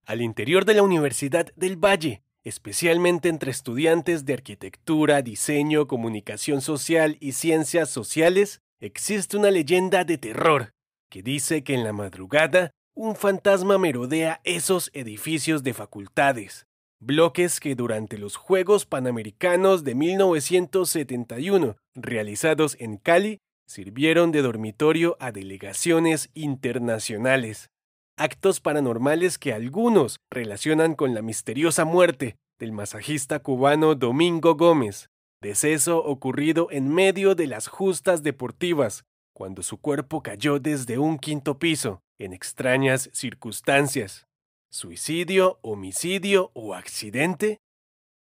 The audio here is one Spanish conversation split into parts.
Al interior de la Universidad del Valle, especialmente entre estudiantes de arquitectura, diseño, comunicación social y ciencias sociales, existe una leyenda de terror que dice que en la madrugada un fantasma merodea esos edificios de facultades, bloques que durante los Juegos Panamericanos de 1971, realizados en Cali, sirvieron de dormitorio a delegaciones internacionales. Actos paranormales que algunos relacionan con la misteriosa muerte del masajista cubano Domingo Gómez, deceso ocurrido en medio de las justas deportivas, cuando su cuerpo cayó desde un quinto piso, en extrañas circunstancias. ¿Suicidio, homicidio o accidente?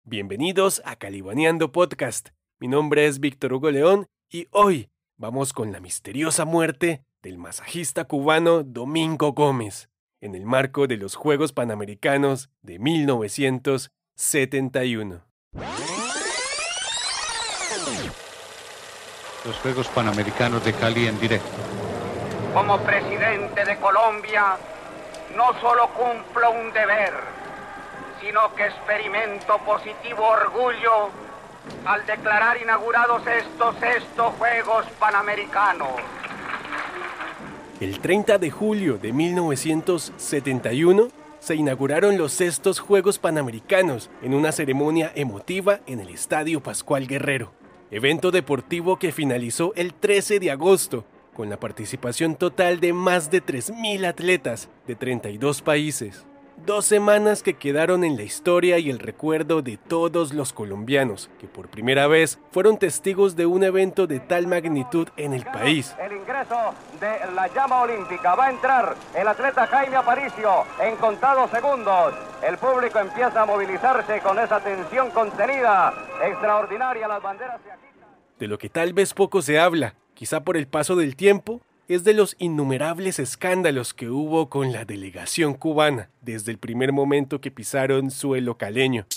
Bienvenidos a Calibaneando Podcast. Mi nombre es Víctor Hugo León y hoy vamos con la misteriosa muerte del masajista cubano Domingo Gómez, en el marco de los Juegos Panamericanos de 1971. Los Juegos Panamericanos de Cali en directo. Como presidente de Colombia, no solo cumplo un deber, sino que experimento positivo orgullo al declarar inaugurados estos sextos Juegos Panamericanos. El 30 de julio de 1971 se inauguraron los sextos Juegos Panamericanos en una ceremonia emotiva en el Estadio Pascual Guerrero, evento deportivo que finalizó el 13 de agosto con la participación total de más de 3.000 atletas de 32 países. 2 semanas que quedaron en la historia y el recuerdo de todos los colombianos que por primera vez fueron testigos de un evento de tal magnitud en el país. El ingreso de la llama olímpica. Va a entrar el atleta Jaime Aparicio en contados segundos. El público empieza a movilizarse con esa tensión contenida. Extraordinaria, las banderas se agitan. De lo que tal vez poco se habla, quizá por el paso del tiempo, es de los innumerables escándalos que hubo con la delegación cubana desde el primer momento que pisaron suelo caleño.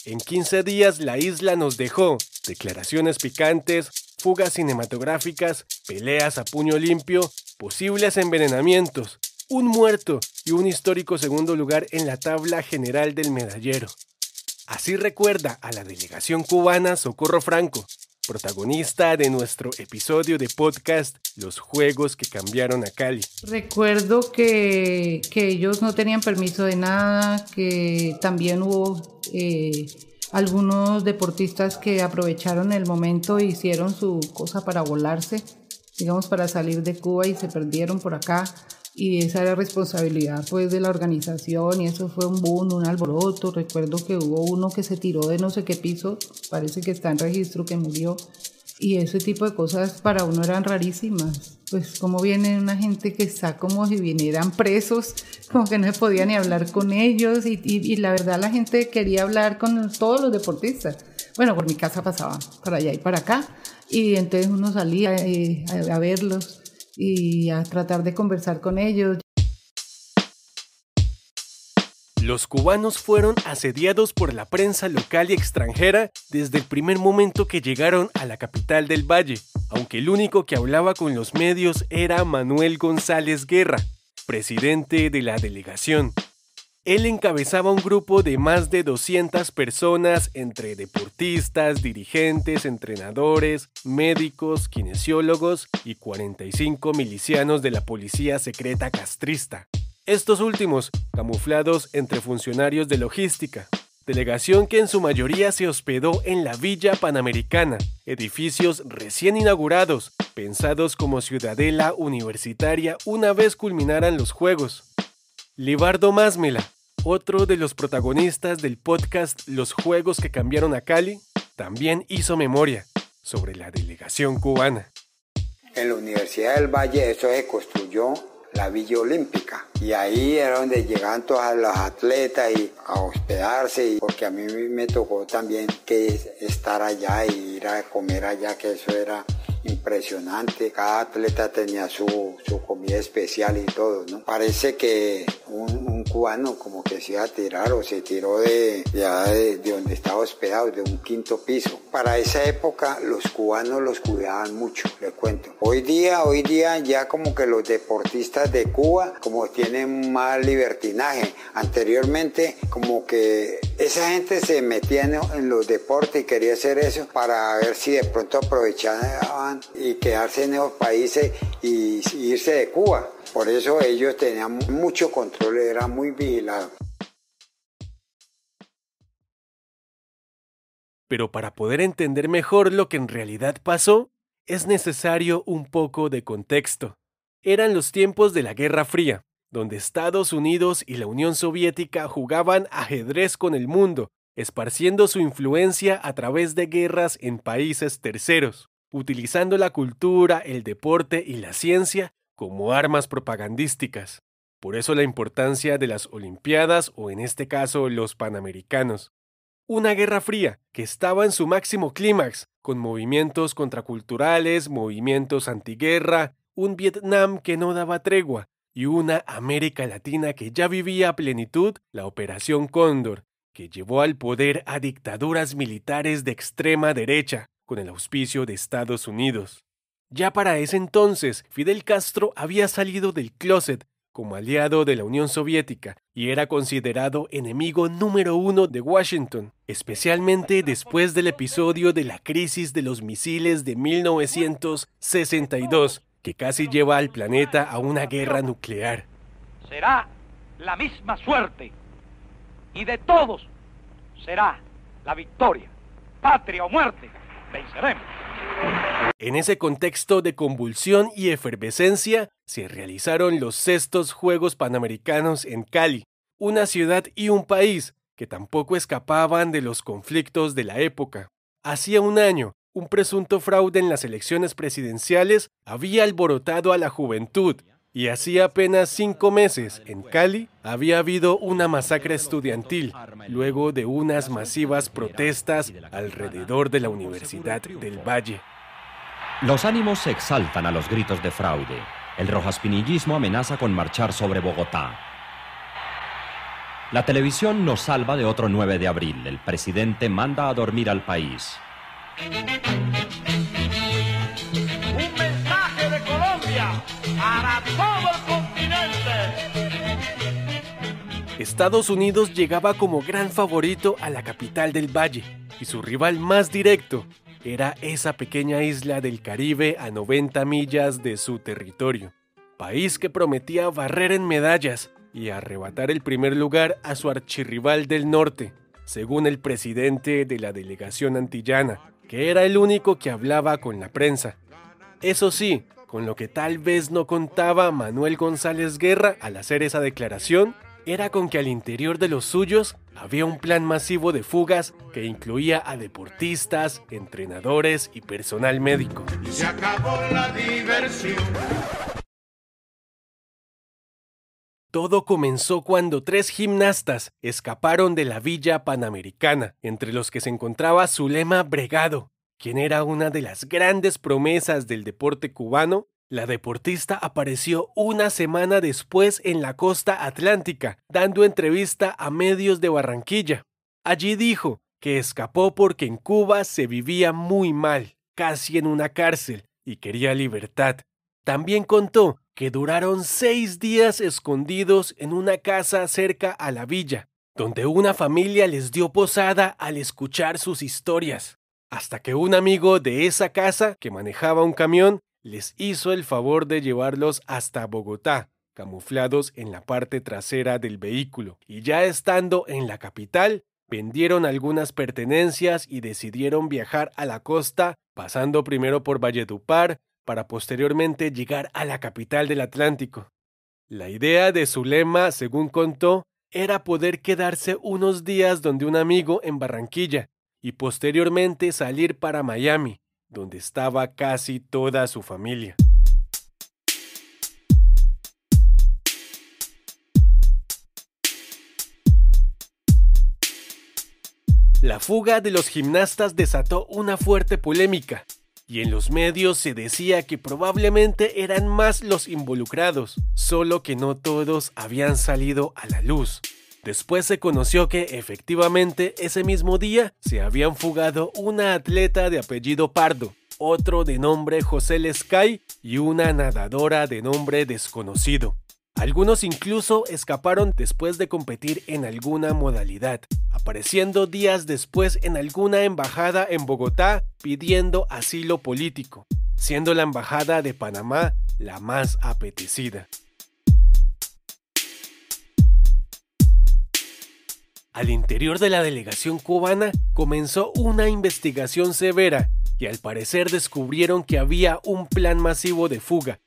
En 15 días la isla nos dejó declaraciones picantes, fugas cinematográficas, peleas a puño limpio, posibles envenenamientos, un muerto y un histórico segundo lugar en la tabla general del medallero. Así recuerda a la delegación cubana Socorro Franco, protagonista de nuestro episodio de podcast Los Juegos que Cambiaron a Cali. Recuerdo que ellos no tenían permiso de nada, que también hubo algunos deportistas que aprovecharon el momento e hicieron su cosa para volarse, digamos para salir de Cuba y se perdieron por acá. Y esa era responsabilidad pues de la organización y eso fue un boom, un alboroto. Recuerdo que hubo uno que se tiró de no sé qué piso, parece que está en registro que murió, y ese tipo de cosas para uno eran rarísimas. Pues como viene una gente que está como si vinieran presos, como que no se podía ni hablar con ellos y la verdad la gente quería hablar con todos los deportistas. Bueno, por mi casa pasaba para allá y para acá y entonces uno salía a verlos y a tratar de conversar con ellos. Los cubanos fueron asediados por la prensa local y extranjera desde el primer momento que llegaron a la capital del Valle, aunque el único que hablaba con los medios era Manuel González Guerra, presidente de la delegación. Él encabezaba un grupo de más de 200 personas entre deportistas, dirigentes, entrenadores, médicos, kinesiólogos y 45 milicianos de la policía secreta castrista. Estos últimos, camuflados entre funcionarios de logística. Delegación que en su mayoría se hospedó en la Villa Panamericana, edificios recién inaugurados, pensados como ciudadela universitaria una vez culminaran los Juegos. Libardo Másmela, otro de los protagonistas del podcast Los Juegos que Cambiaron a Cali, también hizo memoria sobre la delegación cubana. En la Universidad del Valle eso se construyó la Villa Olímpica y ahí era donde llegaban todos los atletas y a hospedarse, porque a mí me tocó también que estar allá y ir a comer allá, que eso era impresionante. Cada atleta tenía su comida especial y todo, ¿no? Parece que un cubano como que se iba a tirar o se tiró de donde estaba hospedado, de un quinto piso. Para esa época los cubanos los cuidaban mucho, les cuento. Hoy día ya como que los deportistas de Cuba como tienen más libertinaje. Anteriormente como que esa gente se metía en los deportes y quería hacer eso para ver si de pronto aprovechaban y quedarse en esos países y irse de Cuba. Por eso ellos tenían mucho control, eran muy vigilados. Pero para poder entender mejor lo que en realidad pasó, es necesario un poco de contexto. Eran los tiempos de la Guerra Fría, donde Estados Unidos y la Unión Soviética jugaban ajedrez con el mundo, esparciendo su influencia a través de guerras en países terceros, utilizando la cultura, el deporte y la ciencia como armas propagandísticas. Por eso la importancia de las Olimpiadas o en este caso los Panamericanos. Una Guerra Fría que estaba en su máximo clímax, con movimientos contraculturales, movimientos antiguerra, un Vietnam que no daba tregua y una América Latina que ya vivía a plenitud la Operación Cóndor, que llevó al poder a dictaduras militares de extrema derecha, con el auspicio de Estados Unidos. Ya para ese entonces, Fidel Castro había salido del closet como aliado de la Unión Soviética y era considerado enemigo número 1 de Washington, especialmente después del episodio de la crisis de los misiles de 1962, que casi lleva al planeta a una guerra nuclear. Será la misma suerte y de todos será la victoria. Patria o muerte, venceremos. En ese contexto de convulsión y efervescencia, se realizaron los 6º Juegos Panamericanos en Cali, una ciudad y un país que tampoco escapaban de los conflictos de la época. Hacía un año, un presunto fraude en las elecciones presidenciales había alborotado a la juventud, y hacía apenas 5 meses, en Cali, había habido una masacre estudiantil, luego de unas masivas protestas alrededor de la Universidad del Valle. Los ánimos se exaltan a los gritos de fraude. El rojaspinillismo amenaza con marchar sobre Bogotá. La televisión nos salva de otro 9 de abril. El presidente manda a dormir al país. Un mensaje de Colombia para todo el continente. Estados Unidos llegaba como gran favorito a la capital del Valle, y su rival más directo era esa pequeña isla del Caribe a 90 millas de su territorio, país que prometía barrer en medallas y arrebatar el primer lugar a su archirrival del norte, según el presidente de la delegación antillana, que era el único que hablaba con la prensa. Eso sí, con lo que tal vez no contaba Manuel González Guerra al hacer esa declaración, era con que al interior de los suyos había un plan masivo de fugas que incluía a deportistas, entrenadores y personal médico. Se acabó la diversión. Todo comenzó cuando 3 gimnastas escaparon de la Villa Panamericana, entre los que se encontraba Zulema Bregado, quien era una de las grandes promesas del deporte cubano. La deportista apareció una semana después en la costa atlántica, dando entrevista a medios de Barranquilla. Allí dijo que escapó porque en Cuba se vivía muy mal, casi en una cárcel, y quería libertad. También contó que duraron 6 días escondidos en una casa cerca a la villa, donde una familia les dio posada al escuchar sus historias, hasta que un amigo de esa casa, que manejaba un camión, les hizo el favor de llevarlos hasta Bogotá, camuflados en la parte trasera del vehículo, y ya estando en la capital, vendieron algunas pertenencias y decidieron viajar a la costa, pasando primero por Valledupar, para posteriormente llegar a la capital del Atlántico. La idea de Zulema, según contó, era poder quedarse unos días donde un amigo en Barranquilla, y posteriormente salir para Miami, donde estaba casi toda su familia. La fuga de los gimnastas desató una fuerte polémica, y en los medios se decía que probablemente eran más los involucrados, solo que no todos habían salido a la luz. Después se conoció que efectivamente ese mismo día se habían fugado una atleta de apellido Pardo, otro de nombre José Lescay y una nadadora de nombre desconocido. Algunos incluso escaparon después de competir en alguna modalidad, apareciendo días después en alguna embajada en Bogotá pidiendo asilo político, siendo la embajada de Panamá la más apetecida. Al interior de la delegación cubana comenzó una investigación severa y al parecer descubrieron que había un plan masivo de fuga.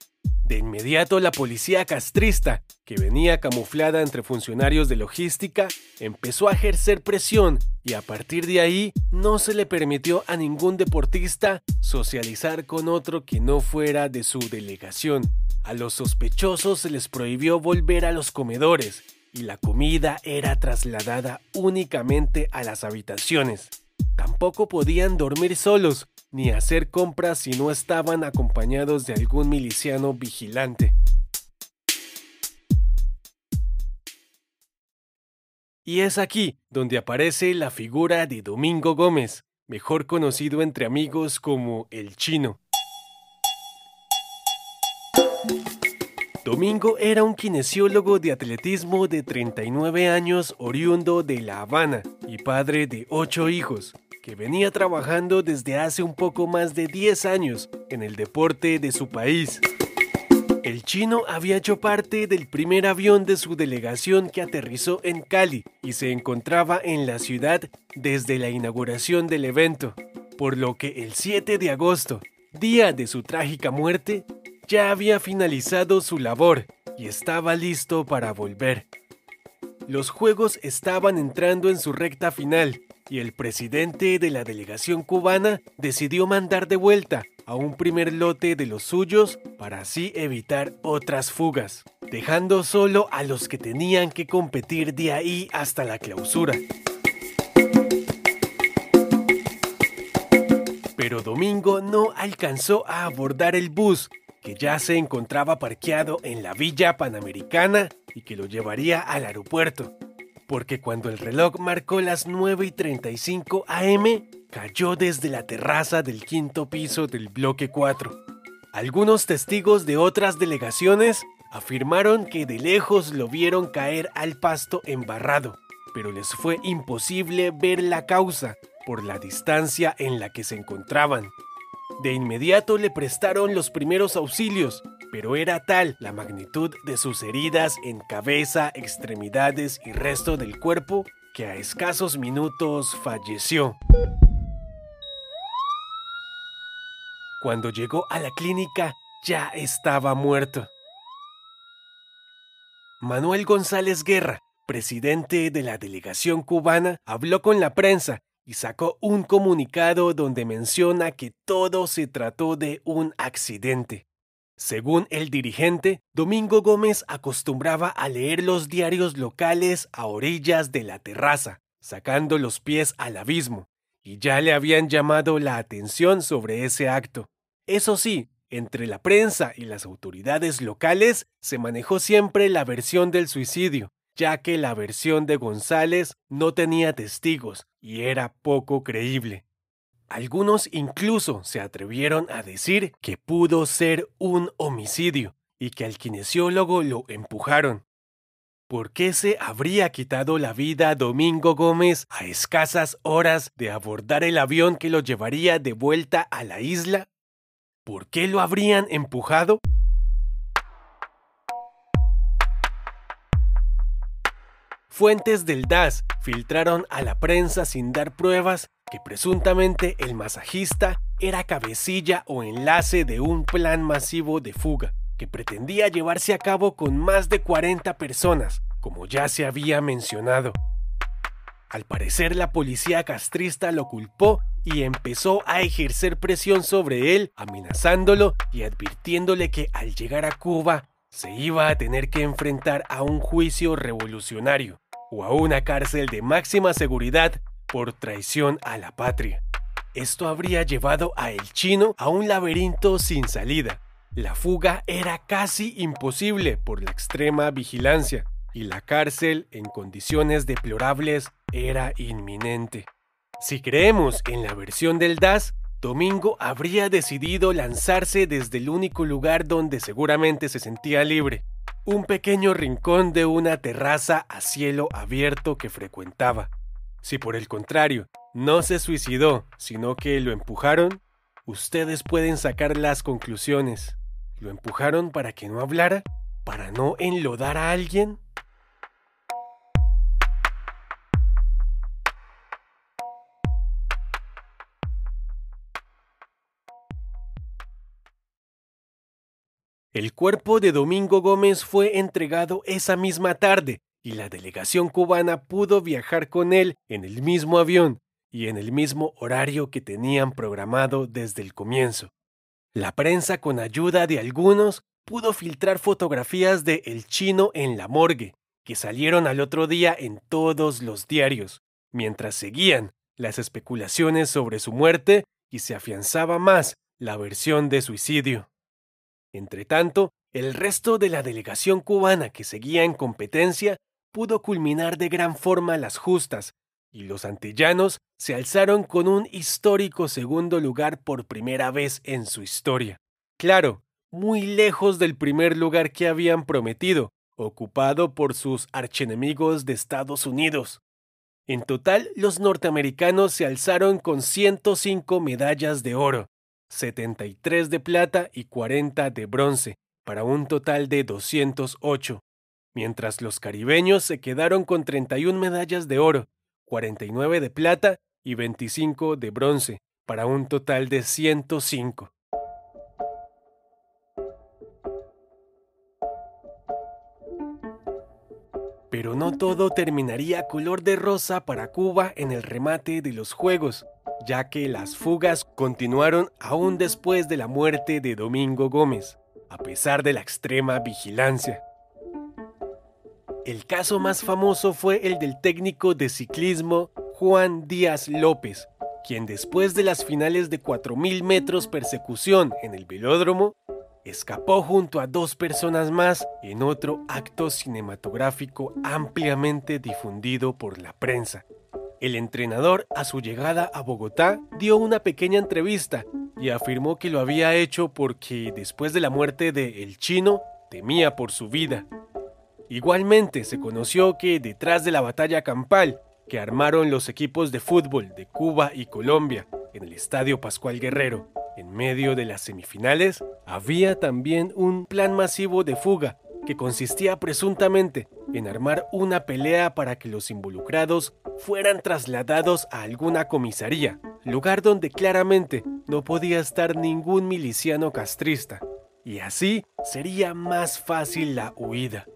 De inmediato la policía castrista, que venía camuflada entre funcionarios de logística, empezó a ejercer presión y a partir de ahí no se le permitió a ningún deportista socializar con otro que no fuera de su delegación. A los sospechosos se les prohibió volver a los comedores y la comida era trasladada únicamente a las habitaciones. Tampoco podían dormir solos ni hacer compras si no estaban acompañados de algún miliciano vigilante. Y es aquí donde aparece la figura de Domingo Gómez, mejor conocido entre amigos como El Chino. Domingo era un kinesiólogo de atletismo de 39 años oriundo de La Habana y padre de 8 hijos, que venía trabajando desde hace un poco más de 10 años en el deporte de su país. El Chino había hecho parte del primer avión de su delegación que aterrizó en Cali y se encontraba en la ciudad desde la inauguración del evento, por lo que el 7 de agosto, día de su trágica muerte, ya había finalizado su labor y estaba listo para volver. Los juegos estaban entrando en su recta final y el presidente de la delegación cubana decidió mandar de vuelta a un primer lote de los suyos para así evitar otras fugas, dejando solo a los que tenían que competir de ahí hasta la clausura. Pero Domingo no alcanzó a abordar el bus, que ya se encontraba parqueado en la Villa Panamericana y que lo llevaría al aeropuerto, porque cuando el reloj marcó las 9:35 am, cayó desde la terraza del 5º piso del bloque 4. Algunos testigos de otras delegaciones afirmaron que de lejos lo vieron caer al pasto embarrado, pero les fue imposible ver la causa por la distancia en la que se encontraban. De inmediato le prestaron los primeros auxilios, pero era tal la magnitud de sus heridas en cabeza, extremidades y resto del cuerpo que a escasos minutos falleció. Cuando llegó a la clínica ya estaba muerto. Manuel González Guerra, presidente de la delegación cubana, habló con la prensa y sacó un comunicado donde menciona que todo se trató de un accidente. Según el dirigente, Domingo Gómez acostumbraba a leer los diarios locales a orillas de la terraza, sacando los pies al abismo, y ya le habían llamado la atención sobre ese acto. Eso sí, entre la prensa y las autoridades locales se manejó siempre la versión del suicidio, ya que la versión de González no tenía testigos y era poco creíble. Algunos incluso se atrevieron a decir que pudo ser un homicidio y que al kinesiólogo lo empujaron. ¿Por qué se habría quitado la vida Domingo Gómez a escasas horas de abordar el avión que lo llevaría de vuelta a la isla? ¿Por qué lo habrían empujado? Fuentes del DAS filtraron a la prensa sin dar pruebas que presuntamente el masajista era cabecilla o enlace de un plan masivo de fuga que pretendía llevarse a cabo con más de 40 personas, como ya se había mencionado. Al parecer la policía castrista lo culpó y empezó a ejercer presión sobre él, amenazándolo y advirtiéndole que al llegar a Cuba se iba a tener que enfrentar a un juicio revolucionario o a una cárcel de máxima seguridad por traición a la patria. Esto habría llevado a El Chino a un laberinto sin salida. La fuga era casi imposible por la extrema vigilancia y la cárcel, en condiciones deplorables, era inminente. Si creemos en la versión del DAS, Domingo habría decidido lanzarse desde el único lugar donde seguramente se sentía libre, un pequeño rincón de una terraza a cielo abierto que frecuentaba. Si por el contrario no se suicidó, sino que lo empujaron, ustedes pueden sacar las conclusiones. ¿Lo empujaron para que no hablara? ¿Para no enlodar a alguien? El cuerpo de Domingo Gómez fue entregado esa misma tarde y la delegación cubana pudo viajar con él en el mismo avión y en el mismo horario que tenían programado desde el comienzo. La prensa, con ayuda de algunos, pudo filtrar fotografías de El Chino en la morgue, que salieron al otro día en todos los diarios, mientras seguían las especulaciones sobre su muerte y se afianzaba más la versión de suicidio. Entretanto, el resto de la delegación cubana que seguía en competencia pudo culminar de gran forma las justas, y los antillanos se alzaron con un histórico segundo lugar por primera vez en su historia. Claro, muy lejos del primer lugar que habían prometido, ocupado por sus archienemigos de Estados Unidos. En total, los norteamericanos se alzaron con 105 medallas de oro, 73 de plata y 40 de bronce, para un total de 208, mientras los caribeños se quedaron con 31 medallas de oro, 49 de plata y 25 de bronce, para un total de 105. Pero no todo terminaría color de rosa para Cuba en el remate de los Juegos, ya que las fugas continuaron aún después de la muerte de Domingo Gómez, a pesar de la extrema vigilancia. El caso más famoso fue el del técnico de ciclismo Juan Díaz López, quien después de las finales de 4.000 metros persecución en el velódromo, escapó junto a 2 personas más en otro acto cinematográfico ampliamente difundido por la prensa. El entrenador, a su llegada a Bogotá, dio una pequeña entrevista y afirmó que lo había hecho porque después de la muerte de El Chino, temía por su vida. Igualmente se conoció que detrás de la batalla campal que armaron los equipos de fútbol de Cuba y Colombia en el Estadio Pascual Guerrero, en medio de las semifinales, había también un plan masivo de fuga que consistía presuntamente en armar una pelea para que los involucrados fueran trasladados a alguna comisaría, lugar donde claramente no podía estar ningún miliciano castrista, y así sería más fácil la huida.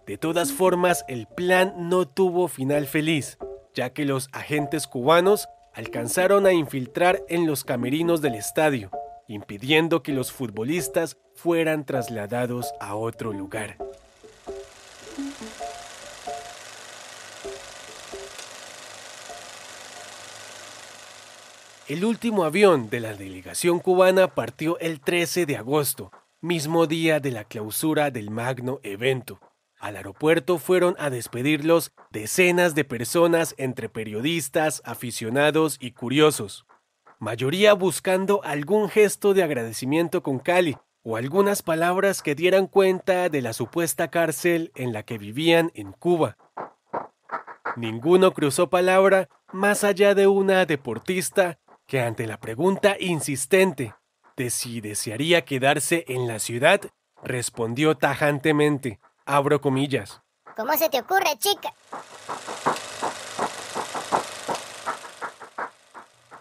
De todas formas, el plan no tuvo final feliz, ya que los agentes cubanos alcanzaron a infiltrar en los camerinos del estadio, impidiendo que los futbolistas fueran trasladados a otro lugar. El último avión de la delegación cubana partió el 13 de agosto, mismo día de la clausura del magno evento. Al aeropuerto fueron a despedirlos decenas de personas entre periodistas, aficionados y curiosos, mayoría buscando algún gesto de agradecimiento con Cali o algunas palabras que dieran cuenta de la supuesta cárcel en la que vivían en Cuba. Ninguno cruzó palabra más allá de una deportista que, ante la pregunta insistente de si desearía quedarse en la ciudad, respondió tajantemente, abro comillas: ¿Cómo se te ocurre, chica?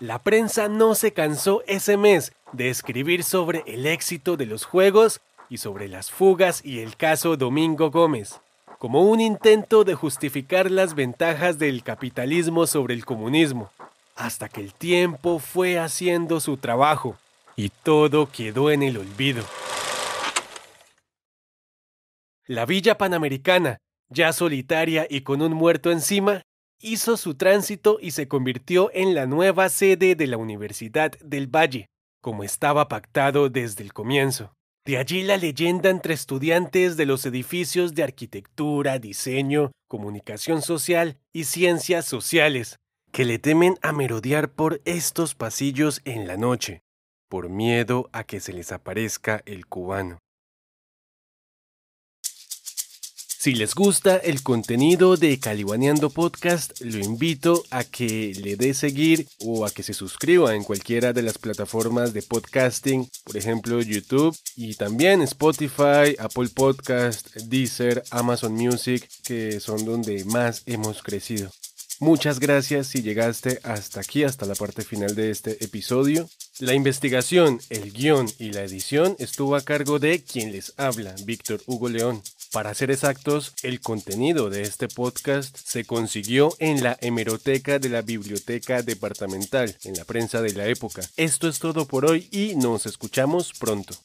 La prensa no se cansó ese mes de escribir sobre el éxito de los Juegos y sobre las fugas y el caso Domingo Gómez, como un intento de justificar las ventajas del capitalismo sobre el comunismo, hasta que el tiempo fue haciendo su trabajo y todo quedó en el olvido. La Villa Panamericana, ya solitaria y con un muerto encima, hizo su tránsito y se convirtió en la nueva sede de la Universidad del Valle, como estaba pactado desde el comienzo. De allí la leyenda entre estudiantes de los edificios de arquitectura, diseño, comunicación social y ciencias sociales, que le temen a merodear por estos pasillos en la noche, por miedo a que se les aparezca el cubano. Si les gusta el contenido de Calibaneando Podcast, lo invito a que le dé seguir o a que se suscriba en cualquiera de las plataformas de podcasting, por ejemplo YouTube y también Spotify, Apple Podcast, Deezer, Amazon Music, que son donde más hemos crecido. Muchas gracias si llegaste hasta aquí, hasta la parte final de este episodio. La investigación, el guión y la edición estuvo a cargo de quien les habla, Víctor Hugo León. Para ser exactos, el contenido de este podcast se consiguió en la hemeroteca de la Biblioteca Departamental, en la prensa de la época. Esto es todo por hoy y nos escuchamos pronto.